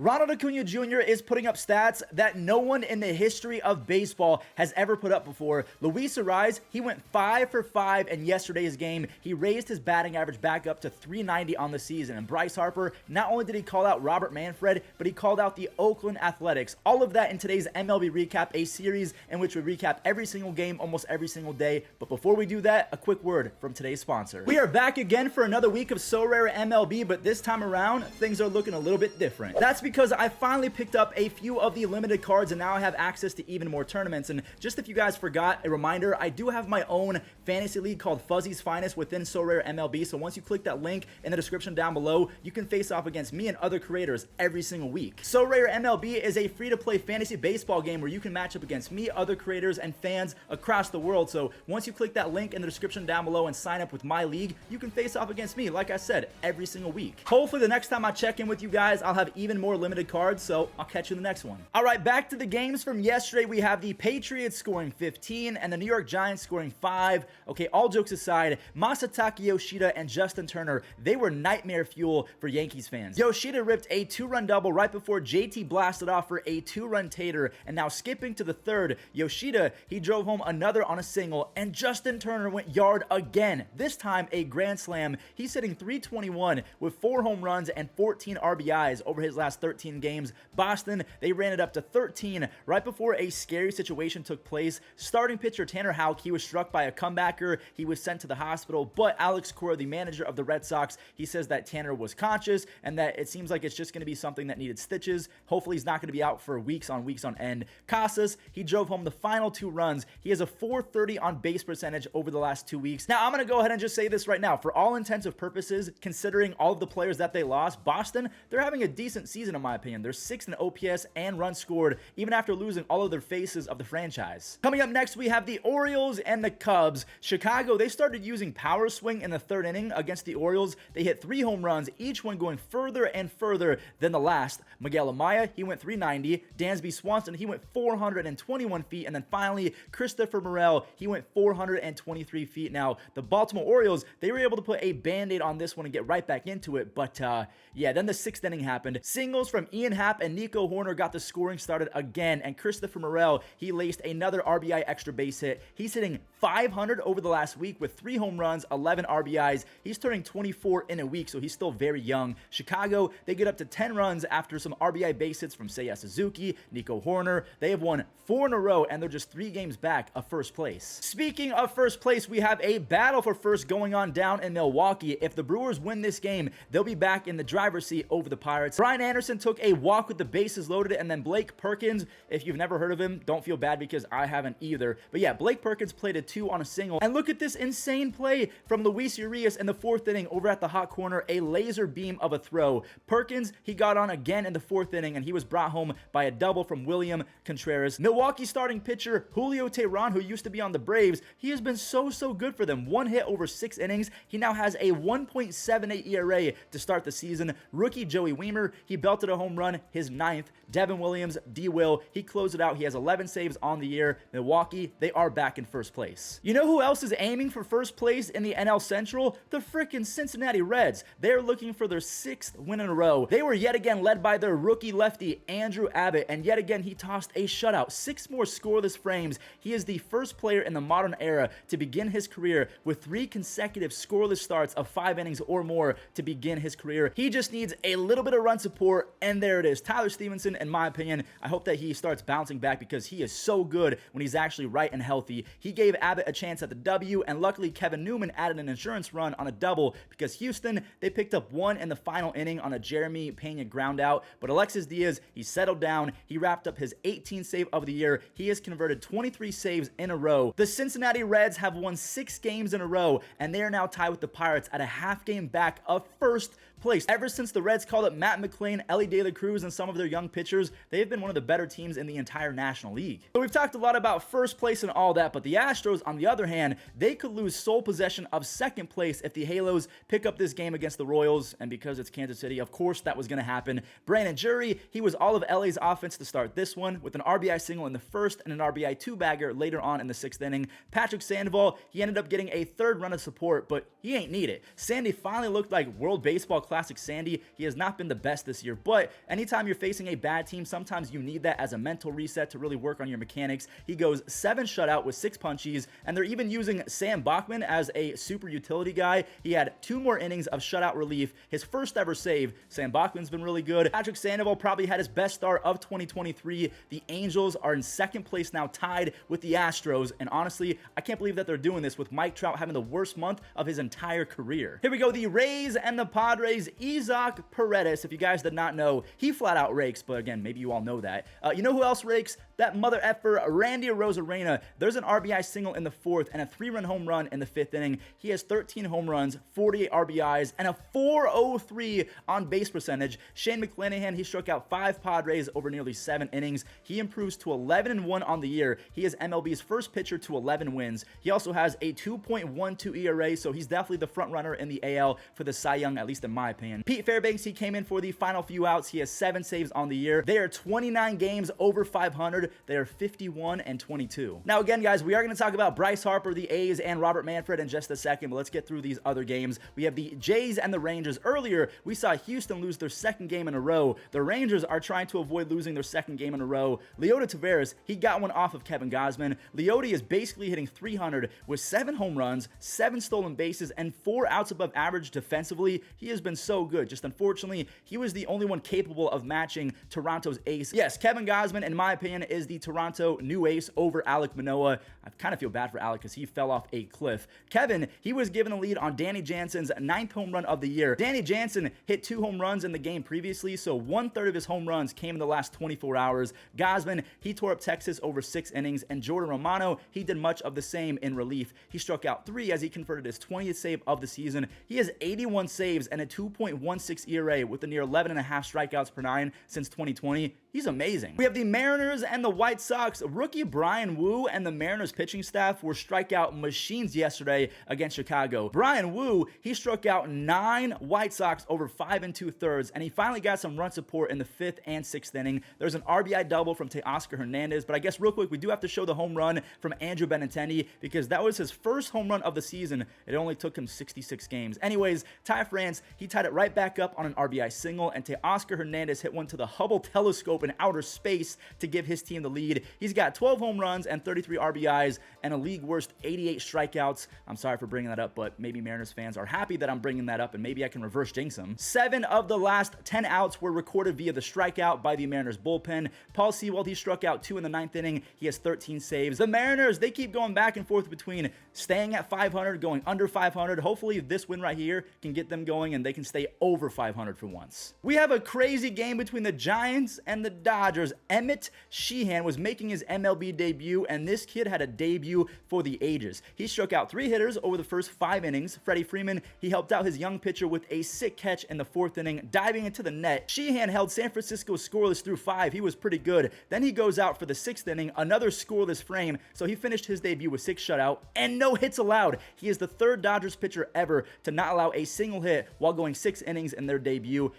Ronald Acuña Jr. is putting up stats that no one in the history of baseball has ever put up before. Luis Ariz, he went 5 for 5 in yesterday's game. He raised his batting average back up to 390 on the season. And Bryce Harper, not only did he call out Robert Manfred, but he called out the Oakland Athletics. All of that in today's MLB Recap, a series in which we recap every single game almost every single day. But before we do that, a quick word from today's sponsor. We are back again for another week of SORARE MLB, but this time around, things are looking a little bit different. That's because I finally picked up a few of the limited cards and now I have access to even more tournaments. And just if you guys forgot, a reminder, I do have my own fantasy league called Fuzzy's Finest within SORARE MLB. So once you click that link in the description down below, you can face off against me and other creators every single week. SORARE MLB is a free-to-play fantasy baseball game where you can match up against me, other creators, and fans across the world. So once you click that link in the description down below and sign up with my league, you can face off against me, like I said, every single week. Hopefully the next time I check in with you guys, I'll have even more limited cards, so I'll catch you in the next one. All right, back to the games from yesterday. We have the Patriots scoring 15 and the New York Giants scoring 5. Okay, all jokes aside, Masataka Yoshida and Justin Turner, they were nightmare fuel for Yankees fans. Yoshida ripped a 2-run double right before JT blasted off for a 2-run tater, and now skipping to the third, Yoshida, he drove home another on a single, and Justin Turner went yard again, this time a grand slam. He's hitting .321 with 4 home runs and 14 RBIs over his last 13 games. Boston, they ran it up to 13 right before a scary situation took place. Starting pitcher Tanner Houck, he was struck by a comebacker. He was sent to the hospital, but Alex Cora, the manager of the Red Sox, he says that Tanner was conscious and that it seems like it's just going to be something that needed stitches. Hopefully he's not going to be out for weeks on end. Casas, he drove home the final 2 runs. He has a .430 on base percentage over the last 2 weeks. Now I'm going to go ahead and just say this right now. For all intents and purposes, considering all of the players that they lost, Boston, they're having a decent season in my opinion. They're 6th in OPS and runs scored, even after losing all of their faces of the franchise. Coming up next, we have the Orioles and the Cubs. Chicago, they started using power swing in the 3rd inning against the Orioles. They hit 3 home runs, each one going further and further than the last. Miguel Amaya, he went 390. Dansby Swanson, he went 421 feet. And then finally, Christopher Morel, he went 423 feet. Now, the Baltimore Orioles, they were able to put a band-aid on this one and get right back into it. But yeah, then the 6th inning happened. Singles from Ian Happ and Nico Horner got the scoring started again, and Christopher Morel, he laced another RBI extra base hit. He's hitting .500 over the last week with 3 home runs, 11 RBIs. He's turning 24 in a week, so he's still very young. Chicago, they get up to 10 runs after some RBI base hits from Seiya Suzuki, Nico Horner. They have won 4 in a row, and they're just 3 games back of first place. Speaking of first place, we have a battle for first going on down in Milwaukee. If the Brewers win this game, they'll be back in the driver's seat over the Pirates. Brian Anderson took a walk with the bases loaded, and then Blake Perkins, if you've never heard of him, don't feel bad because I haven't either. But yeah, Blake Perkins played a 2 on a single. And look at this insane play from Luis Urias in the 4th inning over at the hot corner, a laser beam of a throw. Perkins, he got on again in the 4th inning, and he was brought home by a double from William Contreras. Milwaukee starting pitcher Julio Teheran, who used to be on the Braves, he has been so good for them. 1 hit over 6 innings. He now has a 1.78 ERA to start the season. Rookie Joey Wiemer, he belted a home run, his 9th. Devin Williams, D-Will, he closed it out. He has 11 saves on the year. Milwaukee, they are back in first place. You know who else is aiming for first place in the NL Central? The freaking Cincinnati Reds. They're looking for their 6th win in a row. They were yet again led by their rookie lefty, Andrew Abbott, and yet again he tossed a shutout. 6 more scoreless frames. He is the first player in the modern era to begin his career with 3 consecutive scoreless starts of 5 innings or more to begin his career. He just needs a little bit of run support, and there it is. Tyler Stevenson, in my opinion, I hope that he starts bouncing back because he is so good when he's actually right and healthy. He gave Abbott a chance at the W, and luckily Kevin Newman added an insurance run on a double because Houston, they picked up 1 in the final inning on a Jeremy Pena ground out, but Alexis Diaz, he settled down. He wrapped up his 18th save of the year. He has converted 23 saves in a row. The Cincinnati Reds have won 6 games in a row, and they are now tied with the Pirates at a half game back of first place. Ever since the Reds called up Matt McClain, Ellie De La Cruz, and some of their young pitchers, they have been one of the better teams in the entire National League. So we've talked a lot about first place and all that, but the Astros, on the other hand, they could lose sole possession of second place if the Halos pick up this game against the Royals, and because it's Kansas City, of course that was going to happen. Brandon Jury, he was all of LA's offense to start this one, with an RBI single in the first and an RBI two-bagger later on in the 6th inning. Patrick Sandoval, he ended up getting a third run of support, but he ain't need it. Sandy finally looked like World Baseball Classic Sandy, he has not been the best this year, but anytime you're facing a bad team, sometimes you need that as a mental reset to really work on your mechanics. He goes 7 shutout with 6 punchies, and they're even using Sam Bachman as a super utility guy. He had 2 more innings of shutout relief, his first ever save. Sam Bachman's been really good. Patrick Sandoval probably had his best start of 2023. The Angels are in second place now, tied with the Astros, and honestly, I can't believe that they're doing this with Mike Trout having the worst month of his entire career. Here we go, the Rays and the Padres. Isaac Paredes, if you guys did not know, he flat out rakes, but again, maybe you all know that. You know who else rakes? That mother effer, Randy Arozarena. There's an RBI single in the 4th and a 3-run home run in the 5th inning. He has 13 home runs, 48 RBIs, and a 403 on base percentage. Shane McClanahan, he struck out 5 Padres over nearly 7 innings. He improves to 11-1 on the year. He is MLB's first pitcher to 11 wins. He also has a 2.12 ERA, so he's definitely the front runner in the AL for the Cy Young, at least in my opinion. Pete Fairbanks, he came in for the final few outs. He has 7 saves on the year. They are 29 games over 500. They are 51-22. Now again, guys, we are going to talk about Bryce Harper, the A's, and Robert Manfred in just a second, but let's get through these other games. We have the Jays and the Rangers. Earlier, we saw Houston lose their 2nd game in a row. The Rangers are trying to avoid losing their 2nd game in a row. Leota Taveras, he got one off of Kevin Gausman. Leota is basically hitting 300 with 7 home runs, 7 stolen bases, and 4 outs above average defensively. He has been so good. Just unfortunately, he was the only one capable of matching Toronto's ace. Yes, Kevin Gausman, in my opinion, is the Toronto new ace over Alek Manoah. I kind of feel bad for Alek because he fell off a cliff. Kevin, he was given the lead on Danny Jansen's 9th home run of the year. Danny Jansen hit 2 home runs in the game previously, so 1/3 of his home runs came in the last 24 hours. Gausman, he tore up Texas over 6 innings, and Jordan Romano, he did much of the same in relief. He struck out 3 as he converted his 20th save of the season. He has 81 saves and a 2.16 ERA with a near 11.5 strikeouts per 9 since 2020. He's amazing. We have the Mariners and the White Sox. Rookie Brian Wu and the Mariners pitching staff were strikeout machines yesterday against Chicago. Brian Wu, he struck out 9 White Sox over 5 2/3, and he finally got some run support in the 5th and 6th inning. There's an RBI double from Teoscar Hernandez, but I guess real quick, we do have to show the home run from Andrew Benintendi because that was his first home run of the season. It only took him 66 games. Anyways, Ty France, he tied it right back up on an RBI single, and Teoscar Hernandez hit one to the Hubble telescope in outer space to give his team the lead. He's got 12 home runs and 33 RBIs and a league worst 88 strikeouts. I'm sorry for bringing that up, but maybe Mariners fans are happy that I'm bringing that up, and maybe I can reverse jinx them. 7 of the last 10 outs were recorded via the strikeout by the Mariners bullpen. Paul Sewald, he struck out 2 in the 9th inning. He has 13 saves. The Mariners, they keep going back and forth between staying at 500, going under 500. Hopefully this win right here can get them going and they can stay over 500 for once. We have a crazy game between the Giants and the Dodgers. Emmett Sheehan was making his MLB debut, and this kid had a debut for the ages. He struck out 3 hitters over the first 5 innings. Freddie Freeman, he helped out his young pitcher with a sick catch in the 4th inning, diving into the net. Sheehan held San Francisco scoreless through 5. He was pretty good. Then he goes out for the 6th inning, another scoreless frame, so he finished his debut with 6 shutout and no hits allowed. He is the 3rd Dodgers pitcher ever to not allow a single hit while going 6 innings in their debut.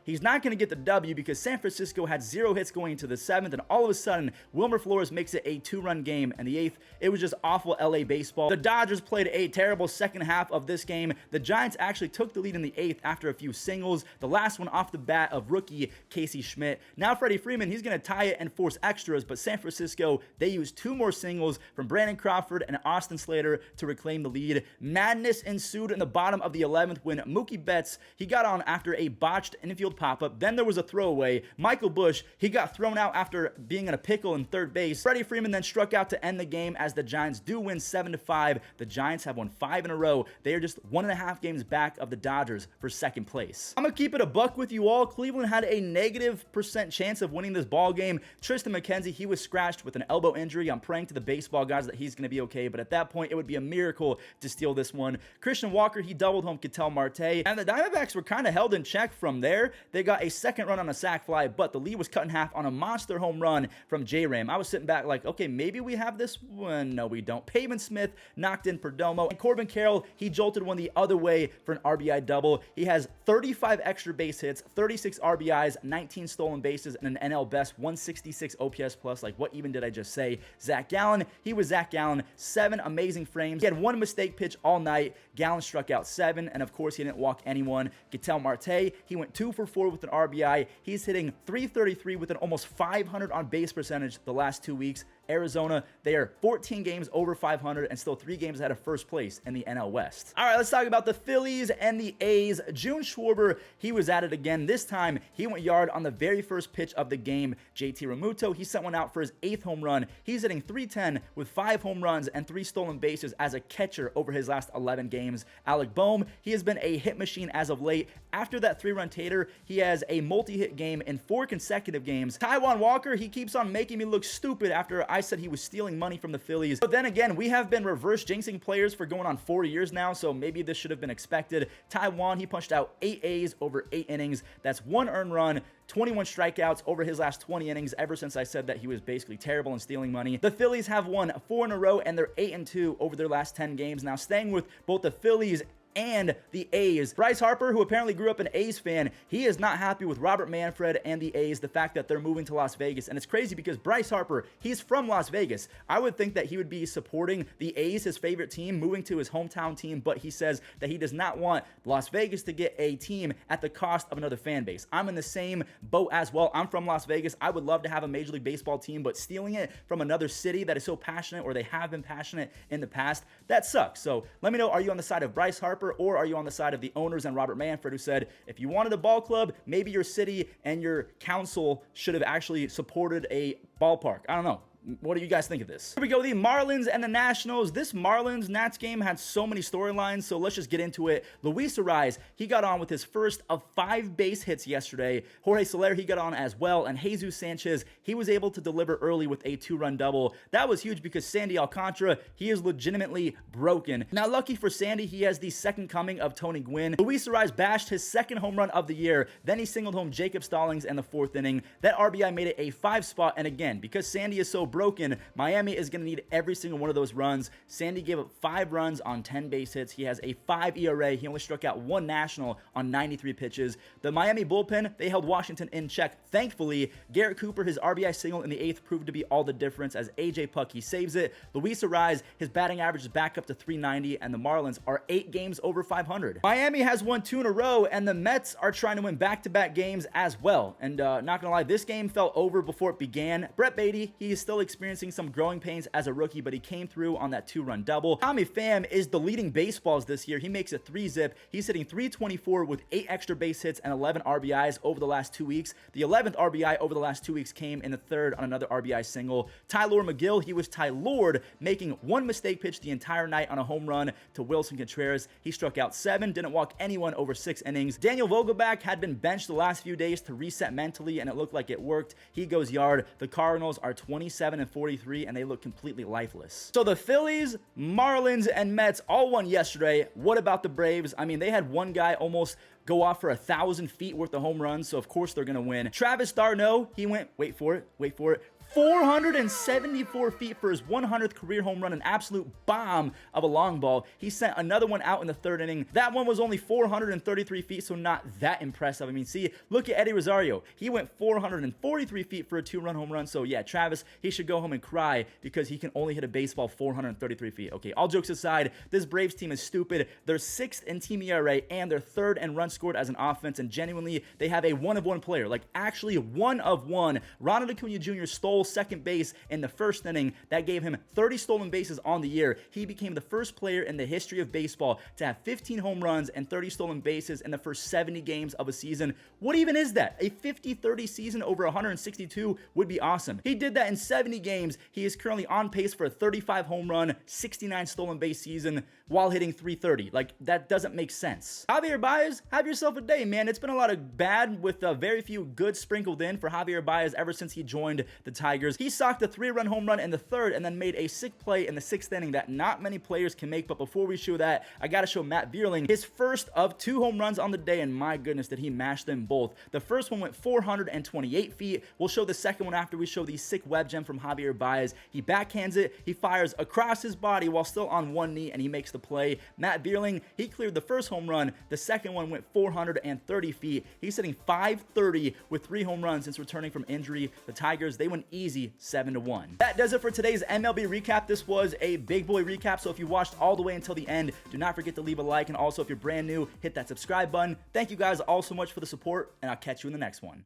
He's not going to get the W because San Francisco had 0 hits going into the 7th, and all of a sudden, Wilmer Flores makes it a 2-run game, and the 8th, it was just awful LA baseball. The Dodgers played a terrible second half of this game. The Giants actually took the lead in the 8th after a few singles, the last one off the bat of rookie Casey Schmidt. Now Freddie Freeman, he's going to tie it and force extras, but San Francisco, they used 2 more singles from Brandon Crawford and Austin Slater to reclaim the lead. Madness ensued in the bottom of the 11th when Mookie Betts, he got on after a botched infield pop-up. Then there was a throwaway. Michael Busch, he got thrown out after being in a pickle in 3rd base. Freddie Freeman then struck out to end the game as the Giants do win 7-5. The Giants have won 5 in a row. They are just 1.5 games back of the Dodgers for 2nd place. I'm gonna keep it a buck with you all. Cleveland had a -% chance of winning this ball game. Tristan McKenzie, he was scratched with an elbow injury. I'm praying to the baseball gods that he's gonna be okay, but at that point, it would be a miracle to steal this one. Christian Walker, he doubled home Ketel Marte, and the Diamondbacks were kind of held in check from there. They got a 2nd run on a sac fly, but the lead was cut in half on a monster home run from J-Ram. I was sitting back like, okay, maybe we have this one. No, we don't. Pavin Smith knocked in Perdomo. And Corbin Carroll, he jolted one the other way for an RBI double. He has 35 extra base hits, 36 RBIs, 19 stolen bases, and an NL best 166 OPS plus. Like, what even did I just say? Zach Gallen, he was Zach Gallen. 7 amazing frames. He had 1 mistake pitch all night. Gallen struck out 7, and of course, he didn't walk anyone. Ketel Marte, he went 2 for 4 with an RBI. He's hitting .333 with an almost 500 on base percentage the last 2 weeks. Arizona, they are 14 games over 500 and still 3 games ahead of first place in the NL West. All right, let's talk about the Phillies and the A's. June Schwarber, he was at it again. This time, he went yard on the very first pitch of the game. JT Realmuto, he sent one out for his 8th home run. He's hitting .310 with 5 home runs and 3 stolen bases as a catcher over his last 11 games. Alec Boehm, he has been a hit machine as of late. After that 3-run tater, he has a multi-hit game in 4 consecutive games. Taijuan Walker, he keeps on making me look stupid after I said he was stealing money from the Phillies. But then again, we have been reverse jinxing players for going on 4 years now, so maybe this should have been expected. Taijuan, he punched out 8 A's over 8 innings. That's 1 earned run, 21 strikeouts over his last 20 innings ever since I said that he was basically terrible and stealing money. The Phillies have won 4 in a row, and they're 8-2 over their last 10 games. Now, staying with both the Phillies and the A's. Bryce Harper, who apparently grew up an A's fan, he is not happy with Robert Manfred and the A's, the fact that they're moving to Las Vegas. And it's crazy because Bryce Harper, he's from Las Vegas. I would think that he would be supporting the A's, his favorite team, moving to his hometown team, but he says that he does not want Las Vegas to get a team at the cost of another fan base. I'm in the same boat as well. I'm from Las Vegas. I would love to have a Major League Baseball team, but stealing it from another city that is so passionate, or they have been passionate in the past, that sucks. So let me know, are you on the side of Bryce Harper, or are you on the side of the owners and Robert Manfred, who said if you wanted a ball club, maybe your city and your council should have actually supported a ballpark? I don't know. What do you guys think of this? Here we go, the Marlins and the Nationals. This Marlins-Nats game had so many storylines, so let's just get into it. Luis Ariz, he got on with his first of 5 base hits yesterday. Jorge Soler, he got on as well, and Jesus Sanchez, he was able to deliver early with a 2-run double. That was huge because Sandy Alcantara, he is legitimately broken. Now, lucky for Sandy, he has the second coming of Tony Gwynn. Luis Ariz bashed his 2nd home run of the year. Then he singled home Jacob Stallings in the 4th inning. That RBI made it a 5 spot, and again, because Sandy is so broken, Miami is going to need every single one of those runs. Sandy gave up 5 runs on 10 base hits. He has a 5 ERA. He only struck out 1 national on 93 pitches. The Miami bullpen, they held Washington in check. Thankfully, Garrett Cooper, his RBI single in the 8th proved to be all the difference as AJ Puck, he saves it. Luis Ariz, his batting average is back up to .390, and the Marlins are 8 games over 500. Miami has won 2 in a row, and the Mets are trying to win back-to-back games as well. And not gonna lie, this game felt over before it began. Brett Beatty, he is still experiencing some growing pains as a rookie, but he came through on that 2-run double. Tommy Pham is the leading baseballs this year. He makes a 3-zip. He's hitting .324 with 8 extra base hits and 11 RBIs over the last 2 weeks. The 11th RBI over the last 2 weeks came in the 3rd on another RBI single. Tylor McGill, he was Tylored, making 1 mistake pitch the entire night on a home run to Wilson Contreras. He struck out 7, didn't walk anyone over 6 innings. Daniel Vogelbach had been benched the last few days to reset mentally, and it looked like it worked. He goes yard. The Cardinals are 27-43, and they look completely lifeless. So the Phillies, Marlins, and Mets all won yesterday. What about the Braves? I mean, they had one guy almost go off for 1,000 feet worth of home runs, so of course they're going to win. Travis d'Arnaud, he went, wait for it, 474 feet for his 100th career home run, an absolute bomb of a long ball. He sent another one out in the 3rd inning. That one was only 433 feet, so not that impressive. I mean, see, look at Eddie Rosario. He went 443 feet for a 2-run home run. So yeah, Travis, he should go home and cry because he can only hit a baseball 433 feet. Okay, all jokes aside, this Braves team is stupid. They're 6th in team ERA, and they're 3rd in runs scored as an offense, and genuinely, they have a 1-of-1 player. Like, actually 1-of-1. Ronald Acuña Jr. stole second base in the 1st inning. That gave him 30 stolen bases on the year. He became the first player in the history of baseball to have 15 home runs and 30 stolen bases in the first 70 games of a season. What even is that? A 50-30 season over 162 would be awesome. He did that in 70 games. He is currently on pace for a 35 home run, 69 stolen base season while hitting .330. Like, that doesn't make sense. Javier Baez have yourself a day, man. It's been a lot of bad with very few good sprinkled in for Javier Baez ever since he joined the Tigers. He socked a 3-run home run in the 3rd and then made a sick play in the 6th inning that not many players can make. But before we show that, I gotta show Matt Vierling his first of 2 home runs on the day, and my goodness, did he mash them both. The first one went 428 feet. We'll show the second one after we show the sick web gem from Javier Baez. He backhands it, he fires across his body while still on one knee, and he makes the play. Matt Vierling, he cleared the first home run. The second one went 430 feet. He's hitting .530 with 3 home runs since returning from injury. The Tigers, they win easy 7-1. That does it for today's MLB recap. This was a big boy recap, so if you watched all the way until the end, do not forget to leave a like, and also if you're brand new, hit that subscribe button. Thank you guys all so much for the support, and I'll catch you in the next one.